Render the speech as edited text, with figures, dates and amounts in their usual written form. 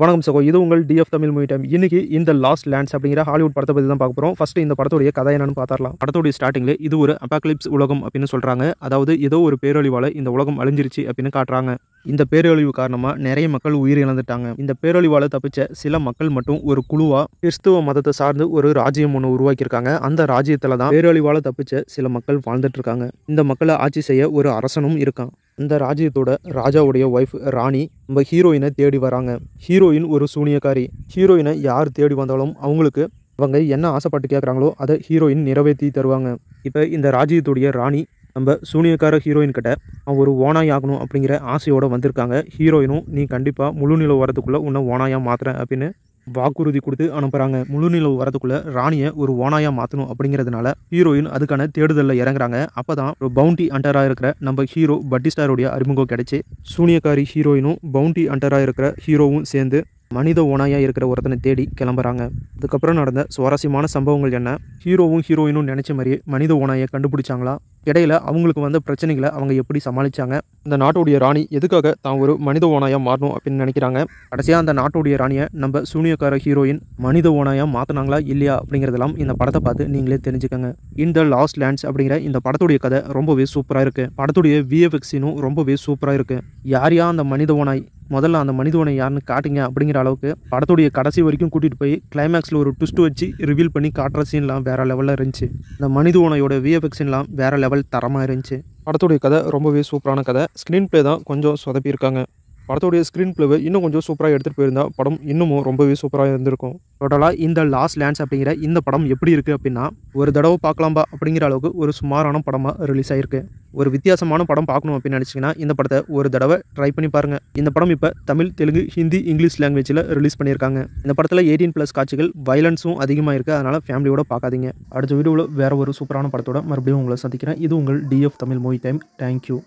வணக்கம் சகோ, இது உங்கள் டிஎஃப் தமிழ் மூவி டைம். இன்னைக்கு இந்த லாஸ்ட் லேண்ட்ஸ் அப்படிங்கிற ஹாலிவுட் படத்தை பற்றி தான் பார்க்க போகிறோம். ஃபர்ஸ்ட் இந்த படத்துடைய கதை என்னன்னு பார்த்துடலாம். படத்துடைய ஸ்டார்டிங்ல இது ஒரு அபாகலிப்ஸ் உலகம் அப்படின்னு சொல்றாங்க. அதாவது ஏதோ ஒரு பேரழிவால இந்த உலகம் அழிஞ்சிருச்சு அப்படின்னு காட்டுறாங்க. இந்த பேரழிவு காரணமா நிறைய மக்கள் உயிர் இழந்துட்டாங்க. இந்த பேரழிவால தப்பிச்ச சில மக்கள் மட்டும் ஒரு குழுவா கிறிஸ்துவ மதத்தை சார்ந்து ஒரு ராஜ்யம் ஒன்று உருவாக்கியிருக்காங்க. அந்த ராஜ்யத்துல தான் பேரழிவால தப்பிச்ச சில மக்கள் வாழ்ந்துட்டு இருக்காங்க. இந்த மக்களை ஆட்சி செய்ய ஒரு அரசனும் இருக்கான். இந்த ராஜ்யத்தோட ராஜாவுடைய ஒய்ஃப் ராணி நம்ம ஹீரோயினை தேடி வராங்க. ஹீரோயின் ஒரு சூனியக்காரி. ஹீரோயினை யார் தேடி வந்தாலும் அவங்களுக்கு அவங்க என்ன ஆசைப்பட்டு கேட்குறாங்களோ அதை ஹீரோயின் நிறைவேற்றி தருவாங்க. இப்போ இந்த ராஜ்யத்துடைய ராணி நம்ம சூனியக்கார ஹீரோயின் கிட்ட அவன் ஒரு ஓனாய் ஆகணும் அப்படிங்கிற ஆசையோடு வந்திருக்காங்க. ஹீரோயினும் நீ கண்டிப்பாக முழுநிலை வரதுக்குள்ளே உன்னை ஓனாயாக மாற்றுறேன் அப்படின்னு வாக்குறுதி கொடுத்து அனுப்புகிறாங்க. முழுநிலவு வரதுக்குள்ளே ராணியை ஒரு ஓனாயாக மாற்றணும் அப்படிங்கிறதுனால ஹீரோயின் அதுக்கான தேடுதலில் இறங்குறாங்க. அப்போ தான் ஒரு பவுண்டி அண்டராக இருக்கிற நம்ம ஹீரோ பட்டிஸ்டாருடைய அறிமுகம் கிடைச்சி சூனியக்காரி ஹீரோயினும் பவுண்டி அண்டராக இருக்கிற ஹீரோவும் சேர்ந்து மனித ஓனாயாக இருக்கிற ஒருத்தனை தேடி கிளம்புறாங்க. அதுக்கப்புறம் நடந்த சுவாரஸ்யமான சம்பவங்கள் என்ன, ஹீரோவும் ஹீரோயினும் நினச்ச மாதிரியே மனித ஓனாயை கண்டுபிடிச்சாங்களா, இடையில அவங்களுக்கு வந்த பிரச்சனைகளை அவங்க எப்படி சமாளித்தாங்க, இந்த நாட்டுடைய ராணி எதுக்காக தான் ஒரு மனித ஓனாயாக மாறணும் அப்படின்னு நினைக்கிறாங்க, கடைசியாக அந்த நாட்டுடைய ராணியை நம்ம சூனியக்கார ஹீரோயின் மனித ஓனாயாக மாற்றினாங்களா இல்லையா அப்படிங்கிறதெல்லாம் இந்த படத்தை பார்த்து நீங்களே தெரிஞ்சுக்கோங்க. இந்த லாஸ்ட் லேண்ட்ஸ் அப்படிங்கிற இந்த படத்துடைய கதை ரொம்பவே சூப்பராக இருக்குது. படத்துடைய விஎஃப்எக்ஸினும் ரொம்பவே சூப்பராக இருக்குது. யார் அந்த மனித ஓனாய், முதல்ல அந்த மனிதவனை யாருன்னு காட்டுங்க அப்படிங்கிற அளவுக்கு படத்துடைய கடைசி வரைக்கும் கூட்டிகிட்டு போய் கிளைமேக்ஸில் ஒரு ட்விஸ்ட் வச்சு ரிவீல் பண்ணி காட்டுற சீன்லாம் வேறு லெவலில் இருந்துச்சு. இந்த மனிதவனையோட விஎஃப்எக்ஸ்லாம் வேறு லெவல் தரமாக இருந்துச்சு. படத்துடைய கதை ரொம்பவே சூப்பரான கதை. ஸ்க்ரீன் பிளே தான் கொஞ்சம் சொதப்பியிருக்காங்க. படத்துடைய ஸ்க்ரீன் பிளேவை இன்னும் கொஞ்சம் சூப்பராக எடுத்துகிட்டு போயிருந்தா படம் இன்னமும் ரொம்பவே சூப்பராக இருந்திருக்கும். டோட்டலாக இந்த லாஸ்ட் லேண்ட்ஸ் அப்படிங்கிற இந்த படம் எப்படி இருக்குது அப்படின்னா ஒரு தடவை பார்க்கலாம்பா அப்படிங்கிற அளவுக்கு ஒரு சுமாரான படமாக ரிலீஸ் ஆகிருக்கு. ஒரு வித்தியாசமான படம் பார்க்கணும் அப்படின்னு நினச்சிங்கன்னா இந்த படத்தை ஒரு தடவை ட்ரை பண்ணி பாருங்கள். இந்த படம் இப்போ தமிழ், தெலுங்கு, ஹிந்தி, இங்கிலீஷ் லாங்குவேஜில் ரிலீஸ் பண்ணியிருக்காங்க. இந்த படத்தில் 18+ காட்சிகள், வயலன்ஸும் அதிகமாக இருக்குது. அதனால் ஃபேமிலியோட பார்க்காதீங்க. அடுத்த வீடியோவில் வேறு ஒரு சூப்பரான படத்தோட மறுபடியும் உங்களை சந்திக்கிறேன். இது உங்கள் DF Tamil movie time. Thank you.